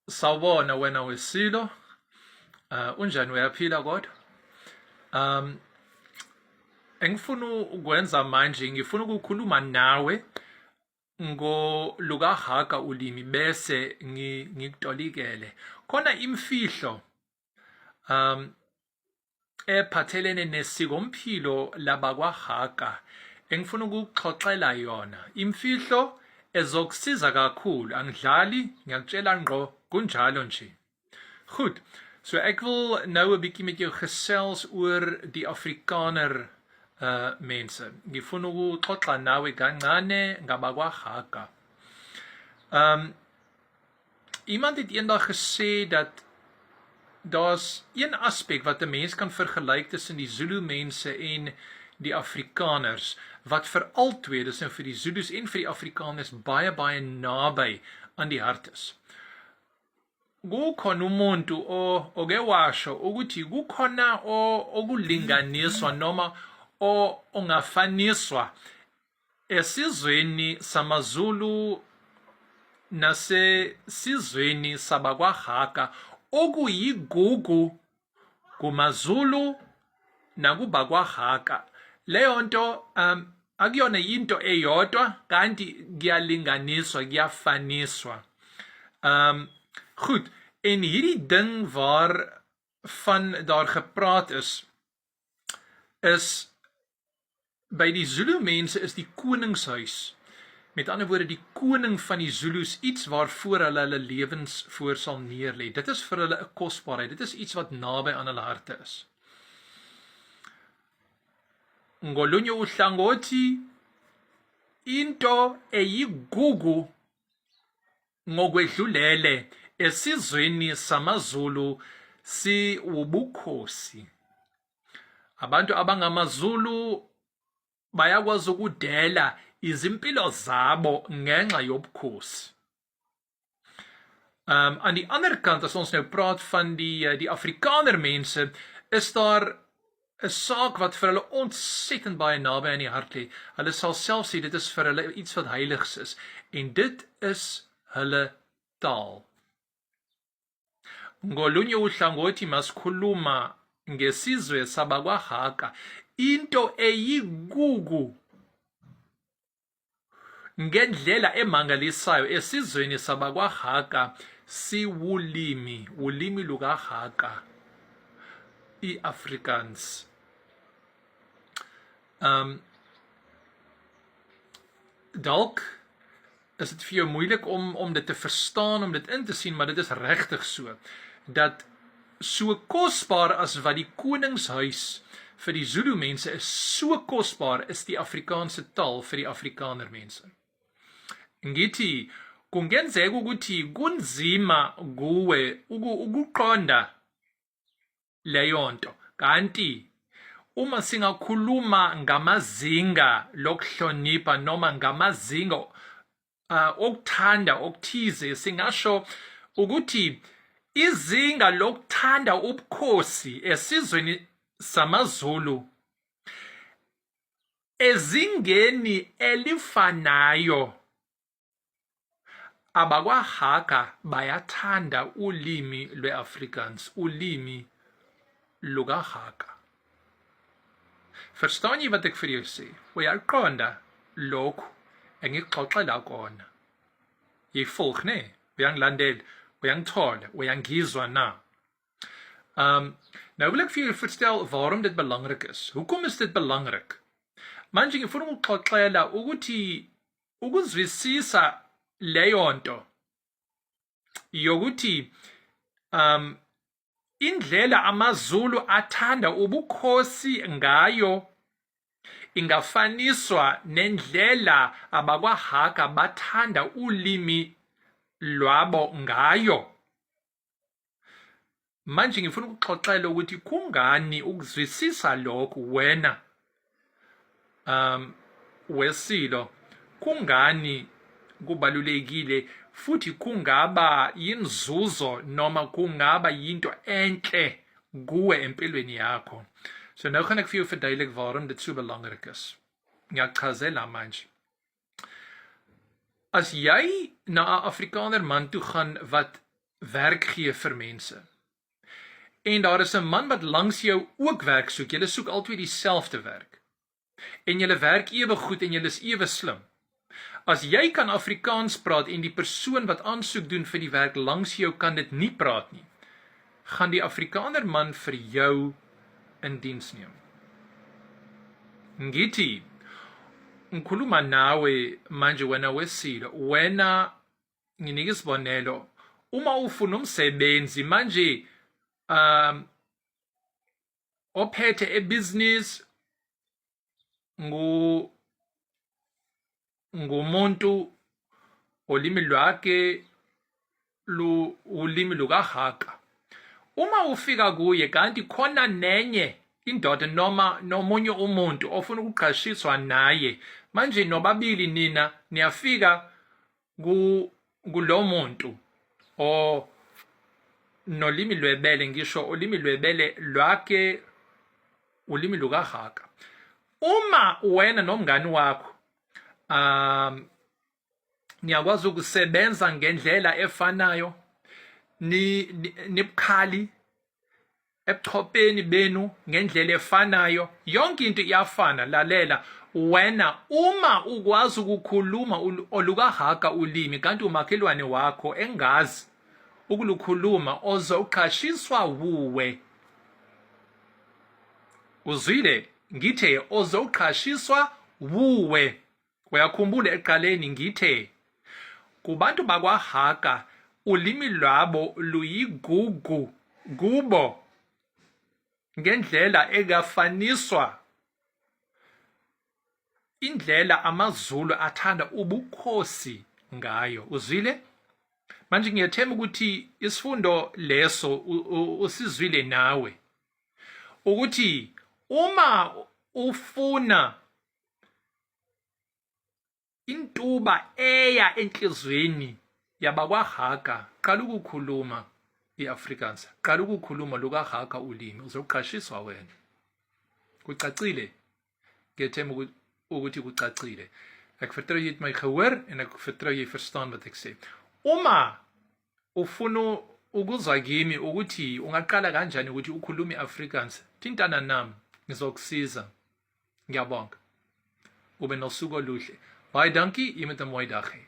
Sawubona wena Wesilo, unjani uyaphila kodwa? Engifuna ukwenza manje ngifuna ukukhuluma nawe ngolukaHaga ulimi bese ngikutolikele. Khona imfihlo ephathelene nesikompilo labakwaHaga engifuna ukukuxoxela yona. Imfihlo ezokusiza kakhulu, angidlali, ngiyakutshela ngqo, kunjalo nje. Goed, so ek wil nou 'n bietjie met jou gesels oor die Afrikaner mense. Ngifuna ukuxoxa nawe kancane ngabakwaHaga. Iemand het eendag gesê dat daar's een aspek wat 'n mens kan vergelyk tussen die Zulu mense en die Afrikaners, wat vir albei, dis nou vir die Zulus en vir die Afrikaners, baie naby aan die hart is. Kukhona umuntu oke washo ukuthi kukhona okulinganiswa noma ongafaniswa esizweni samaZulu nasesizweni sabakwaHaga okuyigugu kumaZulu nakubakwaHaga. Leyo nto akuyona into eyodwa kanti kuyalinganiswa, kuyafaniswa. Goed, en hierdie ding waarvan daar gepraat is by die Zulu mense is die koningshuis. Met ander woorde, die koning van die Zulus, iets waarvoor hulle lewens voor sal neerlê. Dit is vir hulle 'n kosbaarheid. Dit is iets wat naby aan hulle harte is. Ngolunye uhlangothi, into eyigugu ngokwedlulele esizweni samaZulu si ubukhosi. Abantu abangamaZulu bayakwazi ukudela izimpilo zabo ngenxa yobukhosi. Aan die ander kant, as ons nou praat van die Afrikaner mense, is daar 'n saak wat vir hulle ontsettend baie naby aan die hart lê. Hulle sal self sê dit is vir hulle iets wat heiligs is, en dit is hulle taal. Ngolunye uhlangothi masikhuluma ngesizwe sabakwaHaga, into eyigugu ngendlela emangalisayo esizweni sabakwaHaga siwulimi, ulimi lukaHaga, iAfrikaans. Dalk is dit vir jou moeilik om dit te verstaan, om dit in te sien, maar dit is regtig so, dat so kosbaar as wat die koningshuis vir die Zulu mense is, so kosbaar is die Afrikaanse taal vir die Afrikaner mense. Ngithi, kungenzeka ukuthi kunzima kuwe ukuqonda leyo nto, kanti uma singakhuluma ngamazinga lokuhlonipha noma ngamazinga okuthanda okuthize, singasho ukuthi izinga lokuthanda ubukhosi esizweni samaZulu ezingeni elifanayo, abakwaHaga bayathanda ulimi lweAfrikaans, ulimi lukaHaga. Verstaan jy wat ek vir jou sê? Uyaqonda lokhu engikuxoxela kona? Jy volg, nee? Uyangilandela, uyangithola, uyangizwa na? Nou wil ek vir jou verstel waarom dit belangrik is. Hoekom is dit belangrik? Manje ngifuna ukuxoxela ukuthi ukuzwisisa leyo nto yokuthi indlela amaZulu athanda ubukhosi ngayo ingafaniswa nendlela abakwaHaga bathanda ulimi lwabo ngayo. Manje ngifuna ukuxoxela ukuthi kungani ukuzwisisa lokhu wena Wesilo, kungani kubalulekile futhi kungaba yinzuzo noma kungaba yinto enhle kuwe empilweni yakho. So nou gaan ek vir jou verduidelik waarom dit so belangrik is. Ngiyachazela manje. As jy na 'n Afrikaner man toe gaan wat werk gee vir mense. En daar is 'n man wat langs jou ook werk soek. Julle soek altyd dieselfde werk. En julle werk ewe goed en julle is ewe slim. As jy kan Afrikaans praat en die persoon wat aansoek doen vir die werk langs jou kan dit nie praat nie, gaan die Afrikaner man vir jou in diens neem. Ngithi, ngikhuluma nawe manje wena wesilo, wena nginika isibonelo, uma ufuna umsebenzi manje ophethe ebusiness ngumuntu olimi lwakhe ulimi lukahaka. Uma ufika kuye kanti khona nenye indoda noma nomunye umuntu ofuna ukuqashiswa naye, manje nobabili nina niyafika kulo muntu nolimi lwebele, ngisho ulimi lwebele lwakhe ulimi lukahaka. Uma wena nomngani wakho niyakwazi ukusebenza ngendlela efanayo, nibukhali ebuchopeni benu ngendlela efanayo, yonke into iyafana. Lalela, wena uma ukwazi ukukhuluma olukahaka ulimi kanti umakhelwane wakho engazi ukulukhuluma, ozawuqashiswa wuwe. Uzwile? Ngithe ozawuqashiswa wuwe. Uyakhumbula eqaleni ngithe kubantu bakwahaka ulimi lwabo luyigugu kubo ngendlela engafaniswa indlela amaZulu athanda ubukhosi ngayo. Uzwile? Manje ngiyathemba ukuthi isifundo leso usizwile nawe, ukuthi uma ufuna intuba eya enhlizweni yabakwahaka, qala ukukhuluma iAfrikaans, qala ukukhuluma lukahaka ulimi, uzoqashiswa wena. Kucacile? Ngiyathemba ukuthi kucacile. Ek vertrou jy het my gehoor en ek vertrou jy verstaan wat ek sê. Uma ufuna ukuzwa kimi ukuthi ungaqala kanjani ukuthi ukhulume iAfrikaans, thintana nami, ngizokusiza. Ngiyabonga. Ube nosuku oluhle. Baie dankie, jy moet 'n mooi dag hê.